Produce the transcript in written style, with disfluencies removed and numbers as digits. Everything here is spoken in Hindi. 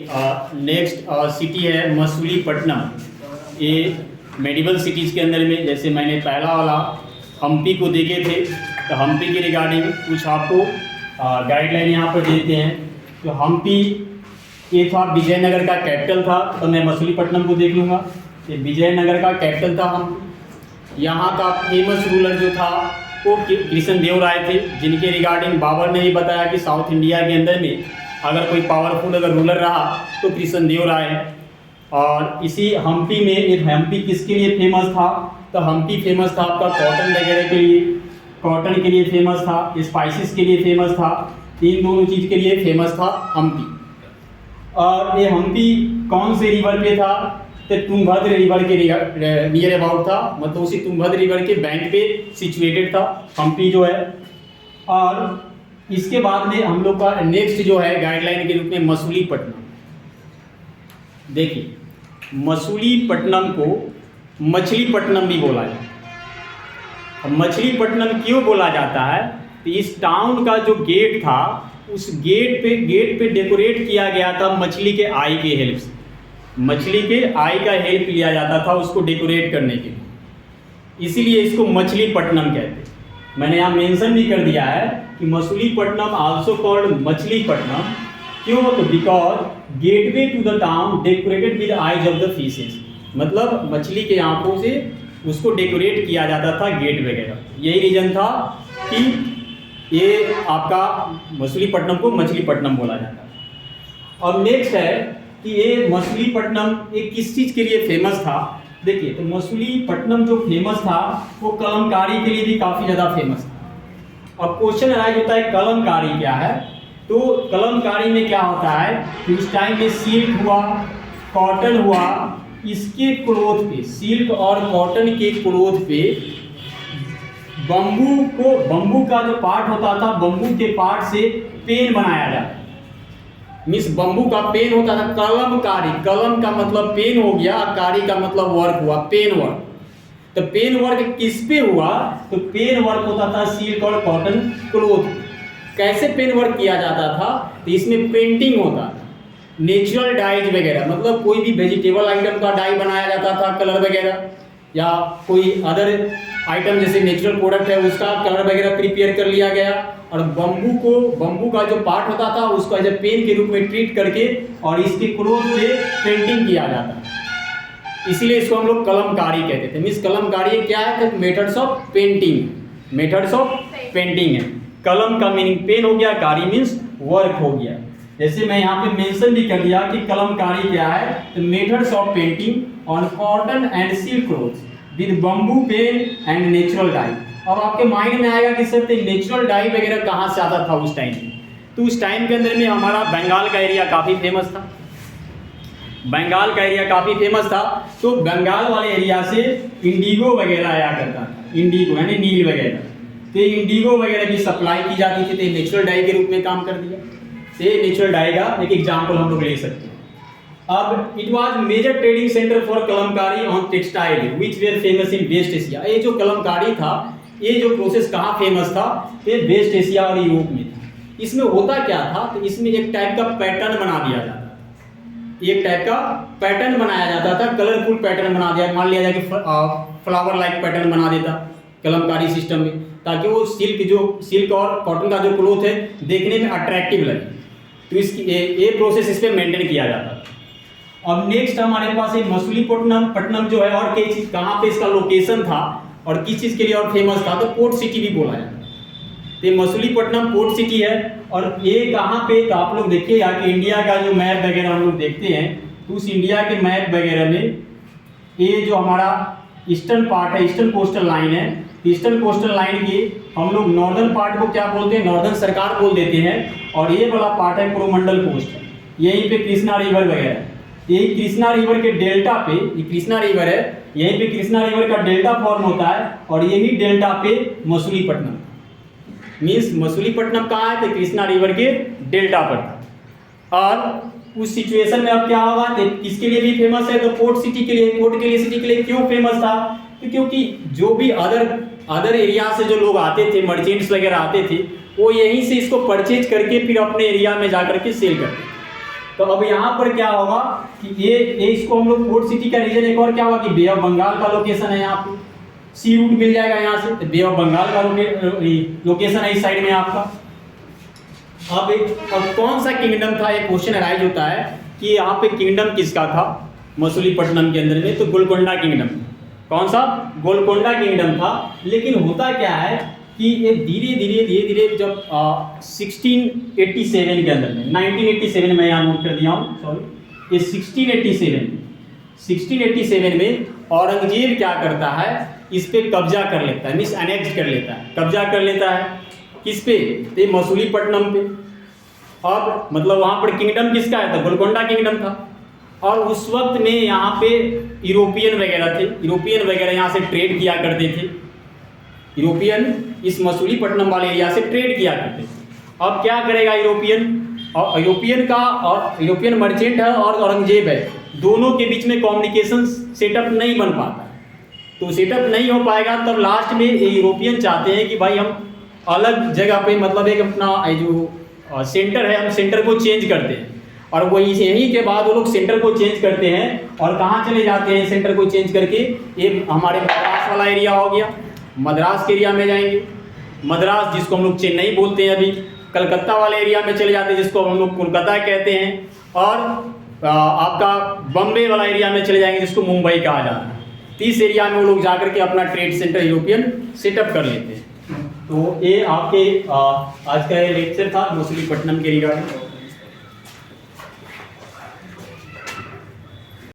नेक्स्ट सिटी है मसूलीपट्टनम। ये मेडिवल सिटीज़ के अंदर में, जैसे मैंने पहला वाला हम्पी को देखे थे, तो हम्पी के रिगार्डिंग कुछ आपको गाइडलाइन यहाँ पर देते हैं। तो हम्पी ये था विजयनगर का कैपिटल था, तो मैं मसूलीपट्टनम को देख लूँगा। ये विजयनगर का कैपिटल था। हम यहाँ का फेमस रूलर जो था वो कृष्णदेव राय थे, जिनके रिगार्डिंग बाबर ने ही बताया कि साउथ इंडिया के अंदर में अगर कोई पावरफुल अगर रूलर रहा तो कृष्णदेव राय है। और इसी हम्पी में, ये हम्पी किसके लिए फेमस था? तो हम्पी फेमस था आपका कॉटन वगैरह के लिए, कॉटन के लिए फेमस था, स्पाइसेस के लिए फेमस था, इन दोनों चीज़ के लिए फेमस था हम्पी। और ये हम्पी कौन से रिवर पे था? तो तुंगभद्र रिवर के नियर अबाउट था, मतलब उसी तुंगभद्र रिवर के बैंक पे सिचुएटेड था हम्पी जो है। और इसके बाद में हम लोग का नेक्स्ट जो है गाइडलाइन के रूप में मसूलीपट्टनम। देखिए, मसूलीपट्टनम को मछलीपट्टनम भी बोला जाता है। मछलीपट्टनम क्यों बोला जाता है? तो इस टाउन का जो गेट था, उस गेट पे डेकोरेट किया गया था मछली के आई के हेल्प से। मछली के आई का हेल्प लिया जाता था उसको डेकोरेट करने के लिए, इसीलिए इसको मछलीपट्टनम कहते हैं। मैंने यहाँ मेंशन भी कर दिया है कि मसूलीपट्टनम आल्सो कॉल्ड मछलीपट्टनम। क्यों? तो because gateway to the town decorated with eyes of the fishes, मतलब मछली के आंखों से उसको डेकोरेट किया जाता था गेट वगैरह। यही रीजन था कि ये आपका मसूलीपट्टनम को मछलीपट्टनम बोला जाता है। और नेक्स्ट है कि ये मसूलीपट्टनम ये किस चीज़ के लिए फेमस था? देखिए, तो मसूलीपट्टनम जो फेमस था वो कलमकारी के लिए भी काफ़ी ज़्यादा फेमस था। अब क्वेश्चन राइज होता है कलमकारी क्या है? तो कलमकारी में क्या होता है कि उस टाइम में सिल्क हुआ, कॉटन हुआ, इसके क्लोथ पे, सिल्क और कॉटन के क्लोथ पे बम्बू का जो पार्ट होता था, बम्बू के पार्ट से पेन बनाया जाता है। मीन्स बम्बू का पेन होता था। कलमकारी, कलम का मतलब पेन हो गया, कारी का मतलब वर्क हुआ, पेन वर्क। तो पेन वर्क किस पे हुआ? तो पेन वर्क होता था सिल्क और कॉटन क्लोथ। कैसे पेन वर्क किया जाता था? तो इसमें पेंटिंग होता था, नेचुरल डाइज वगैरह, मतलब कोई भी वेजिटेबल आइटम का डाई बनाया जाता था, कलर वगैरह, या कोई अदर आइटम जैसे नेचुरल प्रोडक्ट है उसका कलर वगैरह प्रिपेयर कर लिया गया। और बम्बू का जो पार्ट होता था उसको एज ए पेन के रूप में ट्रीट करके और इसके क्लोथ पे पेंटिंग किया जाता है, इसीलिए इसको हम लोग कलमकारी कहते थे। मीन्स कलमकारी क्या है? तो methods of painting, methods of painting है। कलम का मीनिंग पेन हो गया, कारी मीन्स वर्क हो गया। जैसे मैं यहाँ पे मेंशन भी कर दिया कि कलमकारी क्या है? तो methods of painting on cotton and silk cloth with bamboo pen and natural dye. अब आपके माइंड में आएगा कि सर नेचुरल डाई वगैरह कहाँ से आता था उस टाइम में? तो उस टाइम के अंदर में हमारा बंगाल का एरिया काफ़ी फेमस था, बंगाल का एरिया काफ़ी फेमस था। तो बंगाल वाले एरिया से इंडिगो वगैरह आया करता था, इंडिगो यानी नील वगैरह। तो इंडिगो वगैरह की सप्लाई की जाती थी, तो नेचुरल डाई के रूप में काम कर दिया। तो नेचुरल डाई का एक एग्जाम्पल हम लोग ले सकते हैं। अब it was major trading centre for kalamkari on textile which were famous in West Asia. ये जो कलमकारी था, ये जो प्रोसेस कहाँ फेमस था? ये वेस्ट एशिया और यूरोप में था। इसमें होता क्या था? तो इसमें एक टाइप का पैटर्न बना दिया जाता था, एक टाइप का पैटर्न बनाया जाता था, कलरफुल पैटर्न बना दिया, मान लिया जाए कि फ्लावर लाइक पैटर्न बना देता कलमकारी सिस्टम में, ताकि वो सिल्क और कॉटन का जो क्लोथ है देखने में अट्रैक्टिव लगे। तो इसकी ये प्रोसेस इस पर मेंटेन किया जाता था। अब नेक्स्ट हमारे पास एक मसूलीपट्टनम जो है, और कई चीज कहाँ पे इसका लोकेशन था और किस चीज़ के लिए और फेमस था? तो पोर्ट सिटी भी बोला जाता है। तो मसूलीपट्टनम पोर्ट सिटी है। और ये कहाँ पे? तो आप लोग देखिए यहाँ के इंडिया का जो मैप वगैरह हम लोग देखते हैं, तो उस इंडिया के मैप वगैरह में ये जो हमारा ईस्टर्न पार्ट है, ईस्टर्न कोस्टल लाइन है, ईस्टर्न कोस्टल लाइन की हम लोग नॉर्दर्न पार्ट को क्या बोलते हैं? नॉर्दर्न सरकार बोल देते हैं। और ये वाला पार्ट है कोरोमंडल कोस्ट, यहीं पे कृष्णा रिवर वगैरह, यही कृष्णा रिवर के डेल्टा पे, ये कृष्णा रिवर है, यहीं पे कृष्णा रिवर का डेल्टा फॉर्म होता है, और यही डेल्टा पे मसूलीपट्टनम, मीन्स मसूलीपट्टनम कहाँ है? तो कृष्णा रिवर के डेल्टा पर था। और उस सिचुएशन में अब क्या होगा? तो किसके लिए भी फेमस है? तो पोर्ट सिटी के लिए। पोर्ट के लिए, सिटी के लिए क्यों फेमस था? तो क्योंकि जो भी अदर एरिया से जो लोग आते थे, मर्चेंट्स वगैरह आते थे, वो यहीं से इसको परचेज करके फिर अपने एरिया में जाकर के सेल करते थे। तो अब यहाँ पर क्या होगा कि ये इसको हम लोग पोर्ट सिटी का रीजन, एक और क्या होगा कि बे ऑफ बंगाल का लोकेशन है यहाँ पे, सी रूट मिल जाएगा यहाँ से, तो बे ऑफ बंगाल का लोकेशन है इस साइड में आपका। अब कौन सा किंगडम था, ये क्वेश्चन अराइज होता है कि यहाँ पे किंगडम किसका था मछलीपट्टनम के अंदर में, तो गोलकोंडा किंगडम। कौन सा? गोलकोंडा किंगडम था। लेकिन होता क्या है कि ये धीरे धीरे जब 1687 के अंदर में, 1987 में यहाँ नोट कर दिया हूँ, सॉरी, ये 1687 में औरंगजेब क्या करता है, इस पे कब्जा कर लेता है, मीन्स अनेक्स कर लेता है, कब्जा कर लेता है किस पे, ये मछलीपट्टनम पे। अब मतलब वहाँ पर किंगडम किसका है, तो गोलकोंडा किंगडम था। और उस वक्त में यहाँ पे यूरोपियन वगैरह थे, यूरोपियन वगैरह यहाँ से ट्रेड किया करते थे, यूरोपियन इस मछलीपट्टनम वाले एरिया से ट्रेड किया करते थे। अब क्या करेगा यूरोपियन, और यूरोपियन मर्चेंट है और औरंगजेब है, दोनों के बीच में कम्युनिकेशन सेटअप नहीं बन पाता, तो सेटअप नहीं हो पाएगा। तब लास्ट में यूरोपियन चाहते हैं कि भाई हम अलग जगह पे, मतलब एक अपना जो सेंटर है, हम सेंटर को चेंज करते हैं। और वो यहीं के बाद वो लोग सेंटर को चेंज करते हैं और कहाँ चले जाते हैं सेंटर को चेंज करके, एक हमारे मद्रास वाला एरिया हो गया, मद्रास के एरिया में जाएंगे, मद्रास जिसको हम लोग चेन्नई बोलते हैं अभी, कलकत्ता वाले एरिया में चले जाते हैं जिसको हम लोग कोलकाता कहते हैं, और आपका बम्बे वाला एरिया में चले जाएंगे जिसको मुंबई कहा जाता है। तो इस एरिया में वो लोग जाकर के अपना ट्रेड सेंटर यूरोपियन सेटअप कर लेते हैं। तो ये आपके आज का ये लेक्चर था मछलीपट्टनम के रिगार्डिंग।